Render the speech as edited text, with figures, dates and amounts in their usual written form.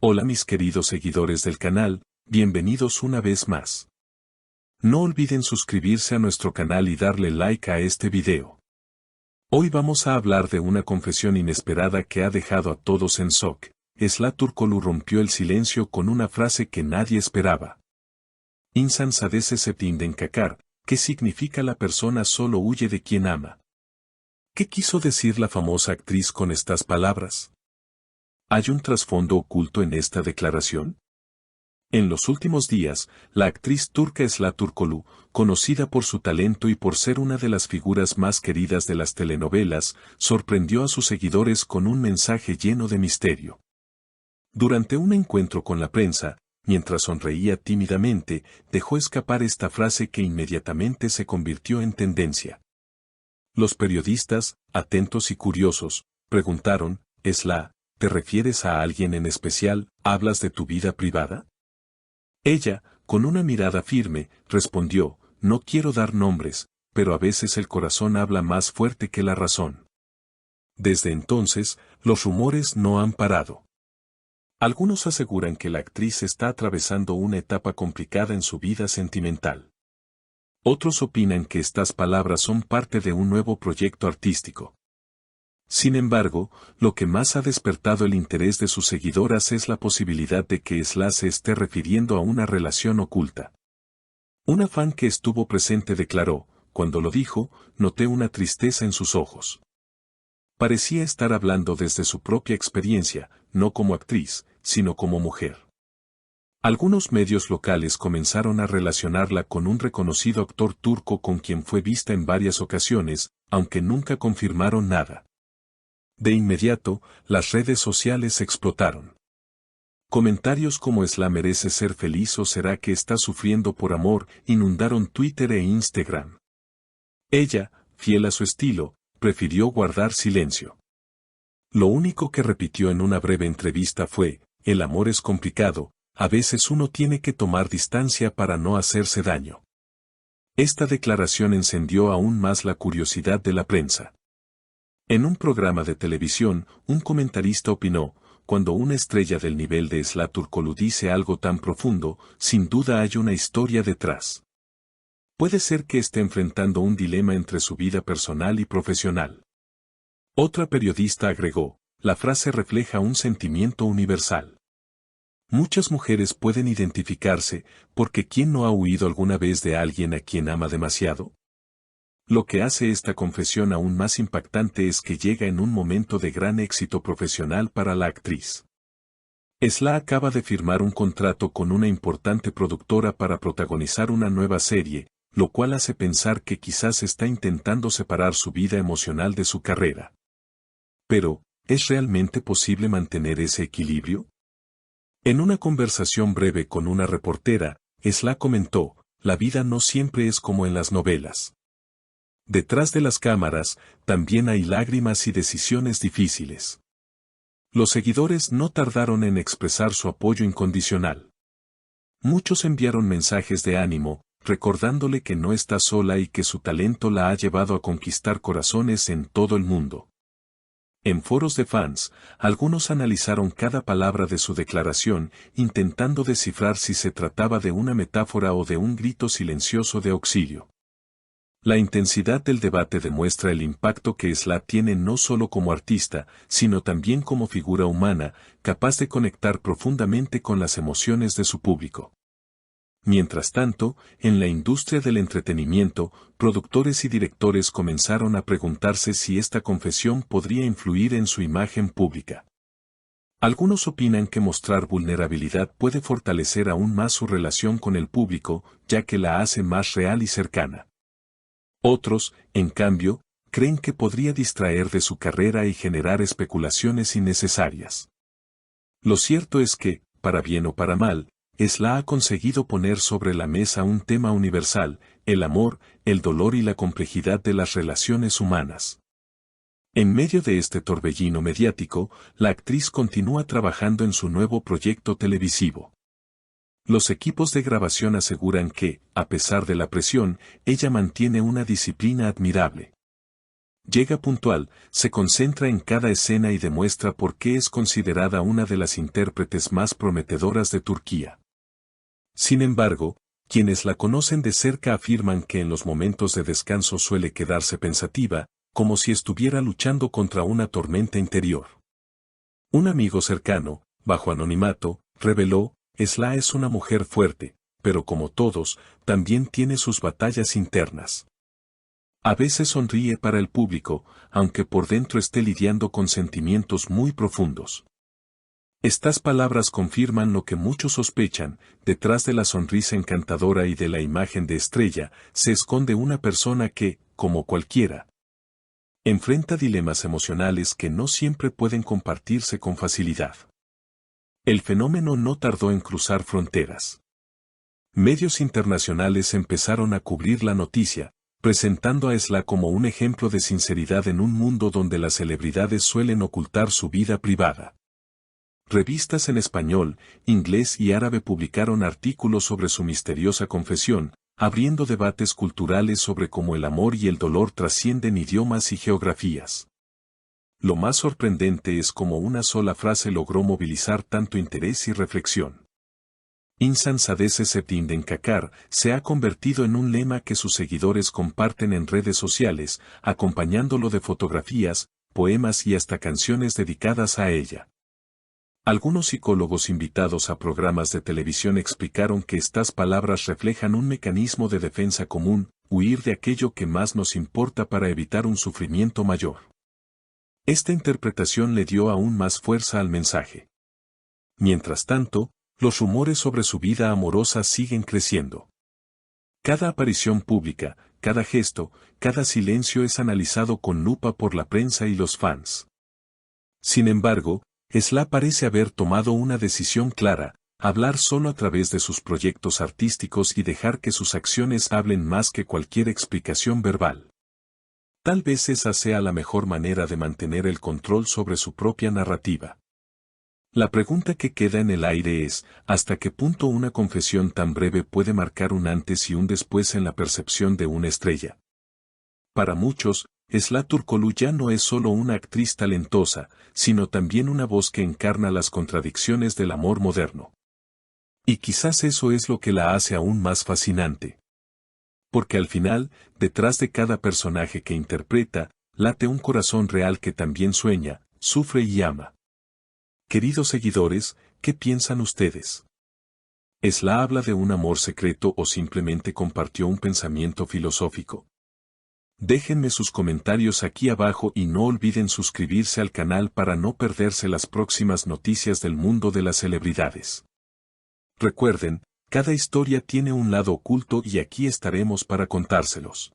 Hola mis queridos seguidores del canal, bienvenidos una vez más. No olviden suscribirse a nuestro canal y darle like a este video. Hoy vamos a hablar de una confesión inesperada que ha dejado a todos en shock. Esla Turkoglu rompió el silencio con una frase que nadie esperaba. İnsan sadece sevdiğinden kakar, ¿qué significa la persona solo huye de quien ama? ¿Qué quiso decir la famosa actriz con estas palabras? ¿Hay un trasfondo oculto en esta declaración? En los últimos días, la actriz turca Esla Turkoglu, conocida por su talento y por ser una de las figuras más queridas de las telenovelas, sorprendió a sus seguidores con un mensaje lleno de misterio. Durante un encuentro con la prensa, mientras sonreía tímidamente, dejó escapar esta frase que inmediatamente se convirtió en tendencia. Los periodistas, atentos y curiosos, preguntaron, Esla, ¿te refieres a alguien en especial? ¿Hablas de tu vida privada? Ella, con una mirada firme, respondió, no quiero dar nombres, pero a veces el corazón habla más fuerte que la razón. Desde entonces, los rumores no han parado. Algunos aseguran que la actriz está atravesando una etapa complicada en su vida sentimental. Otros opinan que estas palabras son parte de un nuevo proyecto artístico. Sin embargo, lo que más ha despertado el interés de sus seguidoras es la posibilidad de que Esla se esté refiriendo a una relación oculta. Una fan que estuvo presente declaró, cuando lo dijo, noté una tristeza en sus ojos. Parecía estar hablando desde su propia experiencia, no como actriz, sino como mujer. Algunos medios locales comenzaron a relacionarla con un reconocido actor turco con quien fue vista en varias ocasiones, aunque nunca confirmaron nada. De inmediato, las redes sociales explotaron. Comentarios como Esla merece ser feliz o será que está sufriendo por amor inundaron Twitter e Instagram. Ella, fiel a su estilo, prefirió guardar silencio. Lo único que repitió en una breve entrevista fue, el amor es complicado, a veces uno tiene que tomar distancia para no hacerse daño. Esta declaración encendió aún más la curiosidad de la prensa. En un programa de televisión, un comentarista opinó, cuando una estrella del nivel de Esla Turkoglu dice algo tan profundo, sin duda hay una historia detrás. Puede ser que esté enfrentando un dilema entre su vida personal y profesional. Otra periodista agregó, la frase refleja un sentimiento universal. Muchas mujeres pueden identificarse, porque ¿quién no ha huido alguna vez de alguien a quien ama demasiado? Lo que hace esta confesión aún más impactante es que llega en un momento de gran éxito profesional para la actriz. Esla acaba de firmar un contrato con una importante productora para protagonizar una nueva serie, lo cual hace pensar que quizás está intentando separar su vida emocional de su carrera. Pero, ¿es realmente posible mantener ese equilibrio? En una conversación breve con una reportera, Esla comentó, la vida no siempre es como en las novelas. Detrás de las cámaras, también hay lágrimas y decisiones difíciles. Los seguidores no tardaron en expresar su apoyo incondicional. Muchos enviaron mensajes de ánimo, recordándole que no está sola y que su talento la ha llevado a conquistar corazones en todo el mundo. En foros de fans, algunos analizaron cada palabra de su declaración, intentando descifrar si se trataba de una metáfora o de un grito silencioso de auxilio. La intensidad del debate demuestra el impacto que Esla tiene no solo como artista, sino también como figura humana, capaz de conectar profundamente con las emociones de su público. Mientras tanto, en la industria del entretenimiento, productores y directores comenzaron a preguntarse si esta confesión podría influir en su imagen pública. Algunos opinan que mostrar vulnerabilidad puede fortalecer aún más su relación con el público, ya que la hace más real y cercana. Otros, en cambio, creen que podría distraer de su carrera y generar especulaciones innecesarias. Lo cierto es que, para bien o para mal, Esla ha conseguido poner sobre la mesa un tema universal, el amor, el dolor y la complejidad de las relaciones humanas. En medio de este torbellino mediático, la actriz continúa trabajando en su nuevo proyecto televisivo. Los equipos de grabación aseguran que, a pesar de la presión, ella mantiene una disciplina admirable. Llega puntual, se concentra en cada escena y demuestra por qué es considerada una de las intérpretes más prometedoras de Turquía. Sin embargo, quienes la conocen de cerca afirman que en los momentos de descanso suele quedarse pensativa, como si estuviera luchando contra una tormenta interior. Un amigo cercano, bajo anonimato, reveló: Esla es una mujer fuerte, pero como todos, también tiene sus batallas internas. A veces sonríe para el público, aunque por dentro esté lidiando con sentimientos muy profundos. Estas palabras confirman lo que muchos sospechan: detrás de la sonrisa encantadora y de la imagen de estrella, se esconde una persona que, como cualquiera, enfrenta dilemas emocionales que no siempre pueden compartirse con facilidad. El fenómeno no tardó en cruzar fronteras. Medios internacionales empezaron a cubrir la noticia, presentando a Esla como un ejemplo de sinceridad en un mundo donde las celebridades suelen ocultar su vida privada. Revistas en español, inglés y árabe publicaron artículos sobre su misteriosa confesión, abriendo debates culturales sobre cómo el amor y el dolor trascienden idiomas y geografías. Lo más sorprendente es cómo una sola frase logró movilizar tanto interés y reflexión. İnsan sadece sevdiğinden kakar se ha convertido en un lema que sus seguidores comparten en redes sociales, acompañándolo de fotografías, poemas y hasta canciones dedicadas a ella. Algunos psicólogos invitados a programas de televisión explicaron que estas palabras reflejan un mecanismo de defensa común: huir de aquello que más nos importa para evitar un sufrimiento mayor. Esta interpretación le dio aún más fuerza al mensaje. Mientras tanto, los rumores sobre su vida amorosa siguen creciendo. Cada aparición pública, cada gesto, cada silencio es analizado con lupa por la prensa y los fans. Sin embargo, Esla parece haber tomado una decisión clara: hablar solo a través de sus proyectos artísticos y dejar que sus acciones hablen más que cualquier explicación verbal. Tal vez esa sea la mejor manera de mantener el control sobre su propia narrativa. La pregunta que queda en el aire es: ¿hasta qué punto una confesión tan breve puede marcar un antes y un después en la percepción de una estrella? Para muchos, Esla Turkoglu ya no es solo una actriz talentosa, sino también una voz que encarna las contradicciones del amor moderno. Y quizás eso es lo que la hace aún más fascinante. Porque al final, detrás de cada personaje que interpreta, late un corazón real que también sueña, sufre y ama. Queridos seguidores, ¿qué piensan ustedes? ¿Esla habla de un amor secreto o simplemente compartió un pensamiento filosófico? Déjenme sus comentarios aquí abajo y no olviden suscribirse al canal para no perderse las próximas noticias del mundo de las celebridades. Recuerden, cada historia tiene un lado oculto y aquí estaremos para contárselos.